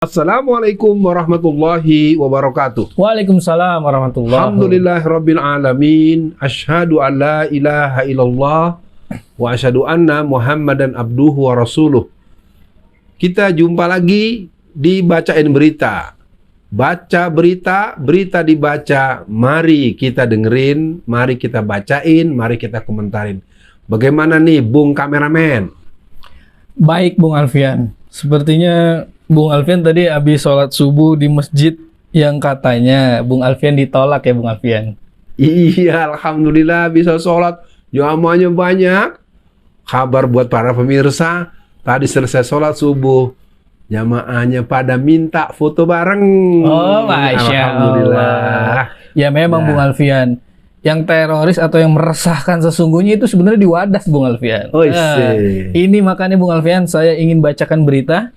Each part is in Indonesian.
Assalamualaikum warahmatullahi wabarakatuh. Waalaikumsalam warahmatullahi wabarakatuh. Alhamdulillahirabbil alamin. Asyhadu an la ilaha illallah wa asyhadu anna Muhammadan abduhu wa rasuluh. Kita jumpa lagi di Bacain Berita. Baca berita, berita dibaca. Mari kita dengerin, mari kita bacain, mari kita komentarin. Bagaimana nih Bung Kameramen? Baik Bung Alfian. Sepertinya Bung Alfian tadi habis sholat subuh di masjid yang katanya Bung Alfian ditolak ya Bung Alfian. Iya, alhamdulillah bisa sholat. Jamaahnya banyak. Kabar buat para pemirsa, tadi selesai sholat subuh, jamaahnya pada minta foto bareng. Oh, Masya Allah. Ya memang Bung Alfian, yang teroris atau yang meresahkan sesungguhnya itu sebenarnya di Wadas Bung Alfian. Oh, ini makanya Bung Alfian saya ingin bacakan berita.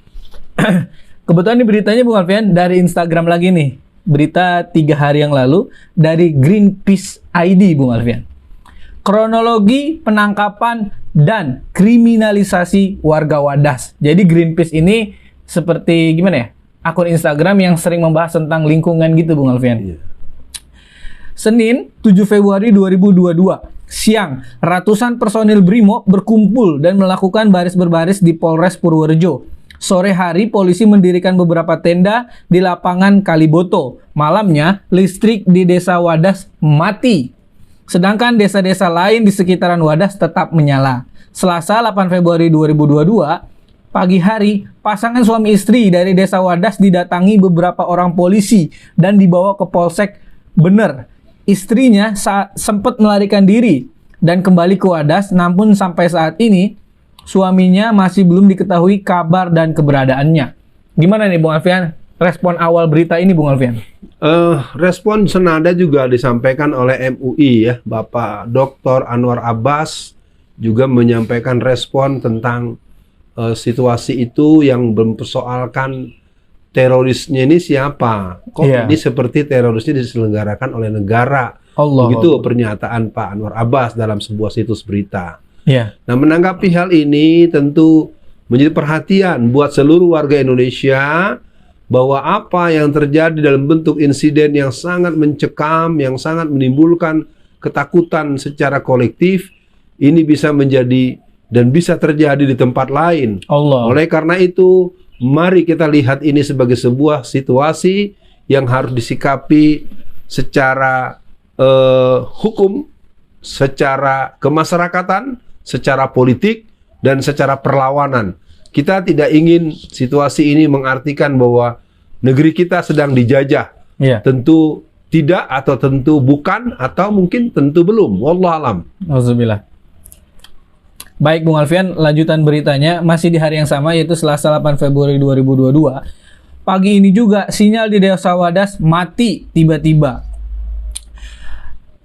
Kebetulan ini beritanya Bung Alfian dari Instagram lagi nih. Berita 3 hari yang lalu dari Greenpeace ID Bung Alfian. Kronologi penangkapan dan kriminalisasi warga Wadas. Jadi Greenpeace ini seperti gimana ya? Akun Instagram yang sering membahas tentang lingkungan gitu Bung Alfian. Senin 7 Februari 2022 siang, ratusan personil BRIMO berkumpul dan melakukan baris berbaris di Polres Purworejo. Sore hari, polisi mendirikan beberapa tenda di lapangan Kaliboto. Malamnya, listrik di desa Wadas mati. Sedangkan desa-desa lain di sekitaran Wadas tetap menyala. Selasa 8 Februari 2022, pagi hari, pasangan suami istri dari desa Wadas didatangi beberapa orang polisi dan dibawa ke Polsek Bener. Istrinya sempat melarikan diri dan kembali ke Wadas, namun sampai saat ini suaminya masih belum diketahui kabar dan keberadaannya. Gimana nih Bung Alfian? Respon awal berita ini Bung Alfian? Respon senada juga disampaikan oleh MUI ya. Bapak Dr. Anwar Abbas juga menyampaikan respon tentang situasi itu yang mempersoalkan terorisnya ini siapa. Kok ini seperti terorisnya diselenggarakan oleh negara. Begitu pernyataan Pak Anwar Abbas dalam sebuah situs berita. Nah, menanggapi hal ini tentu menjadi perhatian buat seluruh warga Indonesia bahwa apa yang terjadi dalam bentuk insiden yang sangat mencekam, yang sangat menimbulkan ketakutan secara kolektif, ini bisa menjadi dan bisa terjadi di tempat lain. Oleh karena itu, mari kita lihat ini sebagai sebuah situasi yang harus disikapi secara hukum, secara kemasyarakatan, secara politik, dan secara perlawanan. Kita tidak ingin situasi ini mengartikan bahwa negeri kita sedang dijajah. Tentu tidak, atau tentu bukan, atau mungkin tentu belum. Wallahualam. Alhamdulillah. Baik Bung Alfian, lanjutan beritanya masih di hari yang sama, yaitu Selasa 8 Februari 2022. Pagi ini juga sinyal di desa Wadas mati tiba-tiba.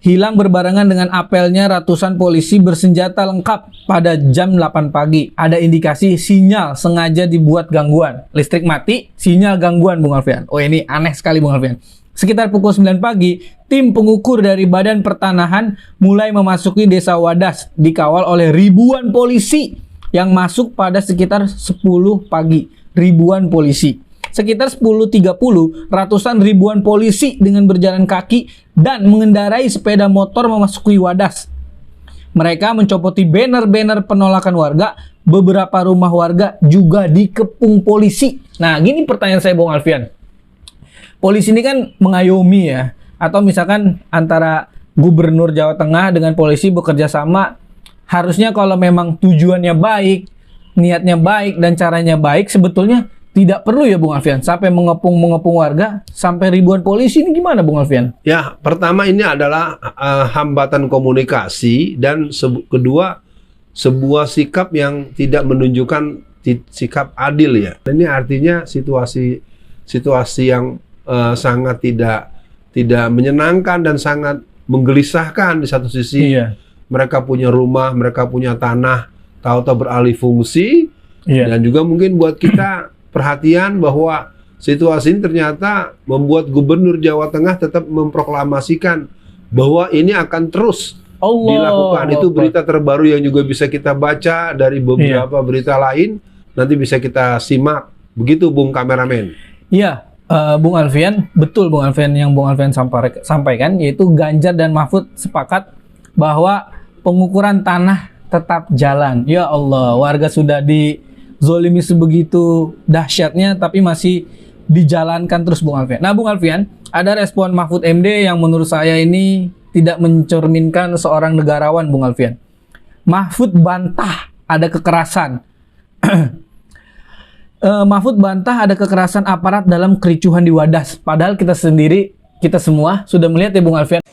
Hilang berbarengan dengan apelnya ratusan polisi bersenjata lengkap pada jam 8 pagi. Ada indikasi sinyal sengaja dibuat gangguan. Listrik mati, sinyal gangguan Bung Alfian. Oh, ini aneh sekali Bung Alfian. Sekitar pukul 9 pagi, tim pengukur dari Badan Pertanahan mulai memasuki desa Wadas dikawal oleh ribuan polisi yang masuk pada sekitar 10 pagi. Ribuan polisi. Sekitar 10.30, ratusan ribuan polisi dengan berjalan kaki dan mengendarai sepeda motor memasuki Wadas. Mereka mencopoti banner-banner penolakan warga. Beberapa rumah warga juga dikepung polisi. Nah, gini pertanyaan saya Bung Alfian. Polisi ini kan mengayomi ya, atau misalkan antara Gubernur Jawa Tengah dengan polisi bekerja sama. Harusnya kalau memang tujuannya baik, niatnya baik, dan caranya baik, sebetulnya tidak perlu ya Bung Alfian sampai mengepung warga sampai ribuan polisi. Ini gimana Bung Alfian? Ya, pertama ini adalah hambatan komunikasi, dan kedua sebuah sikap yang tidak menunjukkan sikap adil ya. Ini artinya situasi yang sangat tidak menyenangkan dan sangat menggelisahkan. Di satu sisi mereka punya rumah, mereka punya tanah, tahu-tahu beralih fungsi, dan juga mungkin buat kita perhatian bahwa situasi ini ternyata membuat Gubernur Jawa Tengah tetap memproklamasikan bahwa ini akan terus dilakukan. Itu berita terbaru yang juga bisa kita baca dari beberapa berita lain. Nanti bisa kita simak. Begitu Bung Kameramen. Iya, Bung Alfian, betul Bung Alfian yang Bung Alfian sampaikan, yaitu Ganjar dan Mahfud sepakat bahwa pengukuran tanah tetap jalan. Ya Allah, warga sudah dizolimi sebegitu dahsyatnya, tapi masih dijalankan terus Bung Alfian. Nah Bung Alfian, ada respon Mahfud MD yang menurut saya ini tidak mencerminkan seorang negarawan Bung Alfian. Mahfud bantah ada kekerasan. Mahfud bantah ada kekerasan aparat dalam kericuhan di Wadas. Padahal kita semua sudah melihat ya Bung Alfian.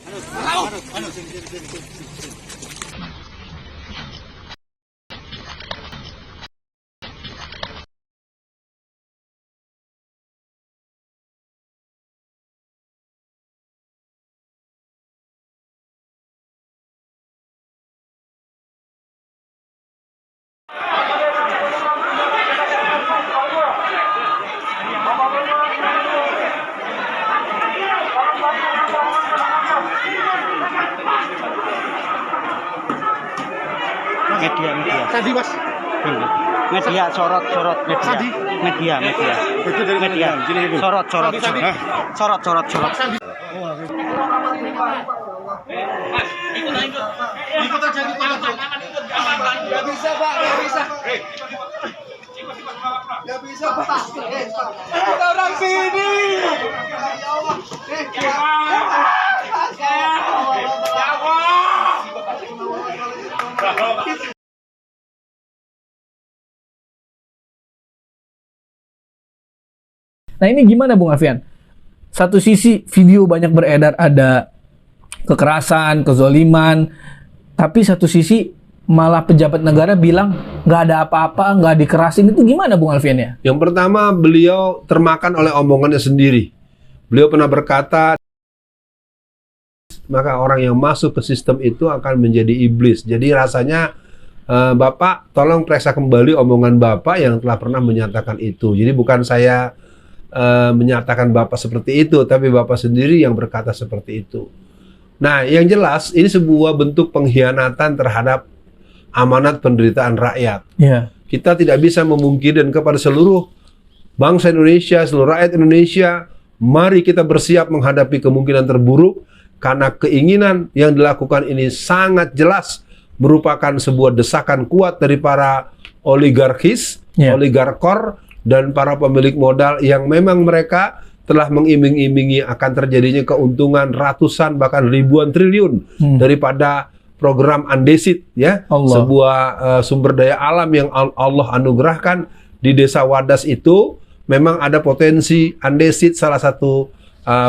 Media. Tadi mas. Media sorot media. Sandi. Media. Itu dari Media. Sorot. Sandi. Sorot. Ikut aja di kolong. Gak bisa pak, gak bisa. Gak bisa pak. Kita orang sini. Ya Allah. Nah ini gimana Bung Alfian? Satu sisi video banyak beredar ada kekerasan, kezoliman, tapi satu sisi malah pejabat negara bilang nggak ada apa-apa, nggak dikerasin. Itu gimana Bung Alfian ya? Yang pertama, beliau termakan oleh omongannya sendiri. Beliau pernah berkata, maka orang yang masuk ke sistem itu akan menjadi iblis. Jadi rasanya Bapak tolong periksa kembali omongan Bapak yang telah pernah menyatakan itu. Jadi bukan saya menyatakan Bapak seperti itu, tapi Bapak sendiri yang berkata seperti itu. Nah, yang jelas ini sebuah bentuk pengkhianatan terhadap amanat penderitaan rakyat. Iya. Kita tidak bisa memungkinkan kepada seluruh bangsa Indonesia, seluruh rakyat Indonesia, mari kita bersiap menghadapi kemungkinan terburuk, karena keinginan yang dilakukan ini sangat jelas merupakan sebuah desakan kuat dari para oligarkis, oligarkor, dan para pemilik modal yang memang mereka telah mengiming-imingi akan terjadinya keuntungan ratusan bahkan ribuan triliun daripada program andesit, ya, sebuah sumber daya alam yang Allah anugerahkan di desa Wadas itu. Memang ada potensi andesit, salah satu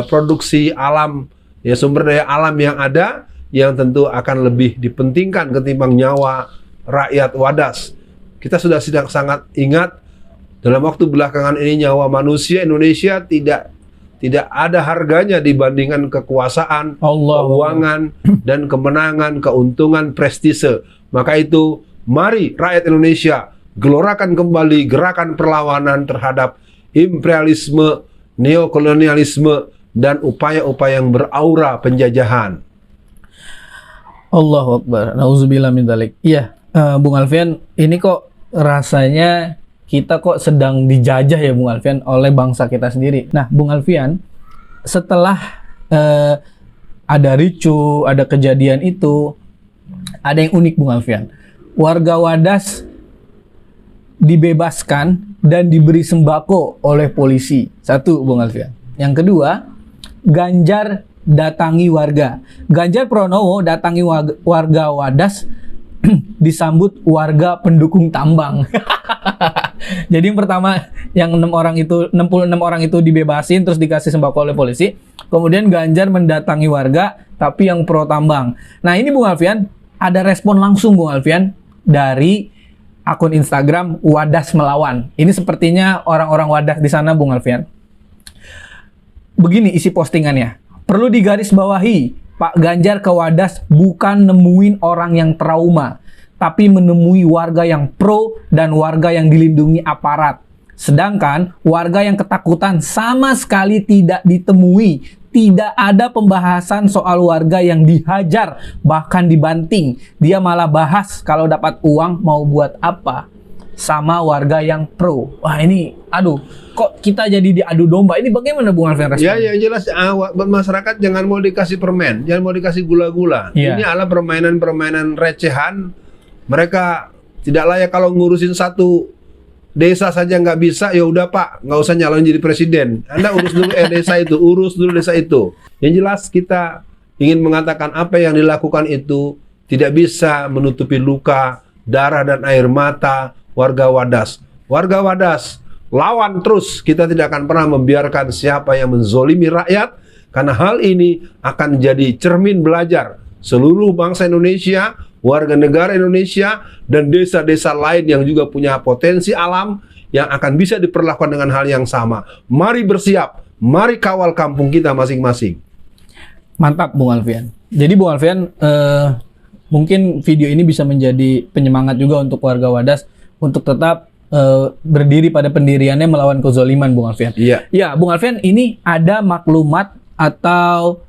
produksi alam, ya, sumber daya alam yang ada yang tentu akan lebih dipentingkan ketimbang nyawa rakyat Wadas. Kita sudah sangat ingat dalam waktu belakangan ini nyawa manusia Indonesia tidak ada harganya dibandingkan kekuasaan, keuangan, dan kemenangan, keuntungan, prestise. Maka itu, mari rakyat Indonesia gelorakan kembali gerakan perlawanan terhadap imperialisme, neokolonialisme, dan upaya-upaya yang beraura penjajahan. Allahu Akbar. Nauzubillah min dzalik. Iya, Bung Alfian, ini kok rasanya kita kok sedang dijajah ya Bung Alfian oleh bangsa kita sendiri. Nah Bung Alfian, setelah ada ricu, ada kejadian itu, ada yang unik Bung Alfian. Warga Wadas dibebaskan dan diberi sembako oleh polisi. Satu Bung Alfian. Yang kedua, Ganjar datangi warga. Ganjar Pranowo datangi warga Wadas disambut warga pendukung tambang. Jadi yang pertama, yang 66 orang itu dibebasin terus dikasih sembako oleh polisi. Kemudian Ganjar mendatangi warga tapi yang pro tambang. Nah ini Bung Alfian, ada respon langsung Bung Alfian dari akun Instagram Wadas Melawan. Ini sepertinya orang-orang Wadas di sana Bung Alfian. Begini isi postingannya. Perlu digarisbawahi, Pak Ganjar ke Wadas bukan nemuin orang yang trauma, tapi menemui warga yang pro dan warga yang dilindungi aparat. Sedangkan warga yang ketakutan sama sekali tidak ditemui. Tidak ada pembahasan soal warga yang dihajar, bahkan dibanting. Dia malah bahas kalau dapat uang mau buat apa sama warga yang pro. Wah ini aduh, kok kita jadi diadu domba? Ini bagaimana Bung Alfian respon? Ya, yang jelas buat masyarakat jangan mau dikasih permen, jangan mau dikasih gula-gula. Iya. Ini adalah permainan-permainan recehan. Mereka tidak layak kalau ngurusin satu desa saja nggak bisa, ya udah Pak, nggak usah nyalon jadi presiden. Anda urus dulu desa itu, urus dulu desa itu. Yang jelas kita ingin mengatakan apa yang dilakukan itu tidak bisa menutupi luka, darah dan air mata warga Wadas. Warga Wadas, lawan terus. Kita tidak akan pernah membiarkan siapa yang menzolimi rakyat, karena hal ini akan jadi cermin belajar seluruh bangsa Indonesia, warga negara Indonesia, dan desa-desa lain yang juga punya potensi alam yang akan bisa diperlakukan dengan hal yang sama. Mari bersiap, mari kawal kampung kita masing-masing. Mantap Bung Alfian. Jadi Bung Alfian, mungkin video ini bisa menjadi penyemangat juga untuk warga Wadas untuk tetap berdiri pada pendiriannya melawan kezoliman, Bung Alfian. Iya. Ya, Bung Alfian, ini ada maklumat atau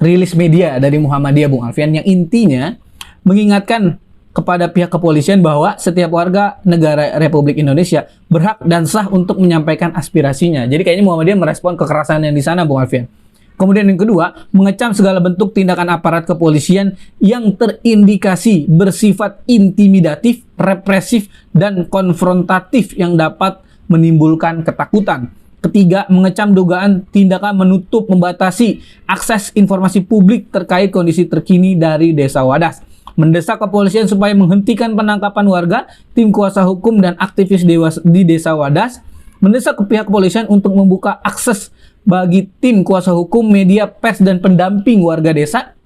rilis media dari Muhammadiyah, Bung Alfian, yang intinya mengingatkan kepada pihak kepolisian bahwa setiap warga negara Republik Indonesia berhak dan sah untuk menyampaikan aspirasinya. Jadi kayaknya Muhammadiyah merespon kekerasan yang di sana, Bung Alfian. Kemudian yang kedua, mengecam segala bentuk tindakan aparat kepolisian yang terindikasi bersifat intimidatif, represif, dan konfrontatif yang dapat menimbulkan ketakutan. Ketiga, mengecam dugaan tindakan menutup, membatasi akses informasi publik terkait kondisi terkini dari Desa Wadas. Mendesak kepolisian supaya menghentikan penangkapan warga, tim kuasa hukum, dan aktivis di Desa Wadas. Mendesak ke pihak kepolisian untuk membuka akses bagi tim kuasa hukum, media, pers, dan pendamping warga desa.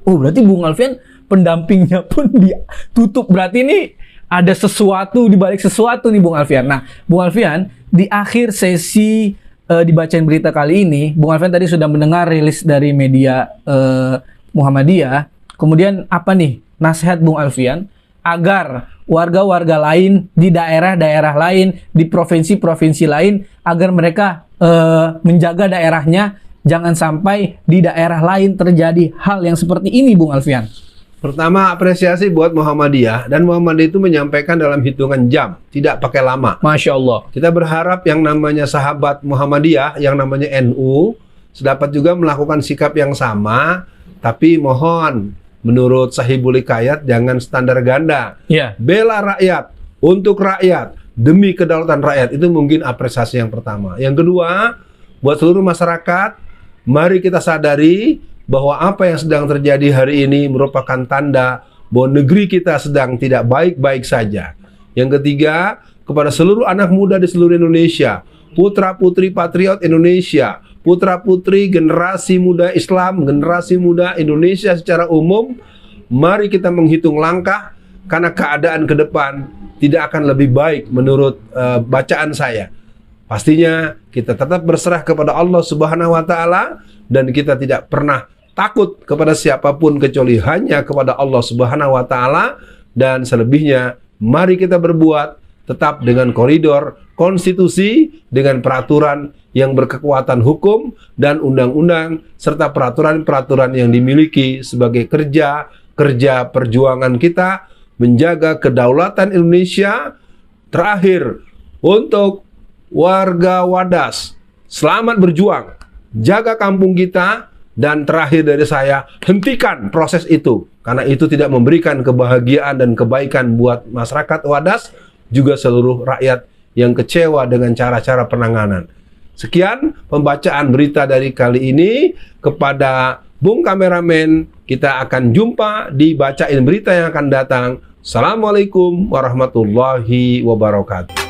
Oh, berarti Bung Alfian pendampingnya pun ditutup. Berarti ini ada sesuatu di balik sesuatu nih Bung Alfian. Nah, Bung Alfian, di akhir sesi dibacain berita kali ini, Bung Alfian tadi sudah mendengar rilis dari media Muhammadiyah. Kemudian apa nih nasihat Bung Alfian agar warga-warga lain di daerah-daerah lain, di provinsi-provinsi lain, agar mereka menjaga daerahnya, jangan sampai di daerah lain terjadi hal yang seperti ini, Bung Alfian? Pertama, apresiasi buat Muhammadiyah, dan Muhammadiyah itu menyampaikan dalam hitungan jam, tidak pakai lama. Masya Allah. Kita berharap yang namanya sahabat Muhammadiyah, yang namanya NU, dapat juga melakukan sikap yang sama, tapi mohon menurut Sahibul Hikayat jangan standar ganda. Ya. Bela rakyat, untuk rakyat, demi kedaulatan rakyat. Itu mungkin apresiasi yang pertama. Yang kedua, buat seluruh masyarakat, mari kita sadari bahwa apa yang sedang terjadi hari ini merupakan tanda bahwa negeri kita sedang tidak baik-baik saja. Yang ketiga, kepada seluruh anak muda di seluruh Indonesia, putra-putri patriot Indonesia, putra-putri generasi muda Islam, generasi muda Indonesia secara umum, mari kita menghitung langkah, karena keadaan ke depan tidak akan lebih baik menurut bacaan saya. Pastinya kita tetap berserah kepada Allah Subhanahu wa Ta'ala, dan kita tidak pernah takut kepada siapapun kecuali hanya kepada Allah Subhanahu wa Ta'ala. Dan selebihnya, mari kita berbuat tetap dengan koridor konstitusi, dengan peraturan yang berkekuatan hukum dan undang-undang, serta peraturan-peraturan yang dimiliki sebagai kerja perjuangan kita menjaga kedaulatan Indonesia. Terakhir, untuk warga Wadas, selamat berjuang, jaga kampung kita. Dan terakhir dari saya, hentikan proses itu, karena itu tidak memberikan kebahagiaan dan kebaikan buat masyarakat Wadas, juga seluruh rakyat yang kecewa dengan cara-cara penanganan. Sekian pembacaan berita dari kali ini. Kepada Bung Kameramen, kita akan jumpa di bacain berita yang akan datang. Assalamualaikum warahmatullahi wabarakatuh.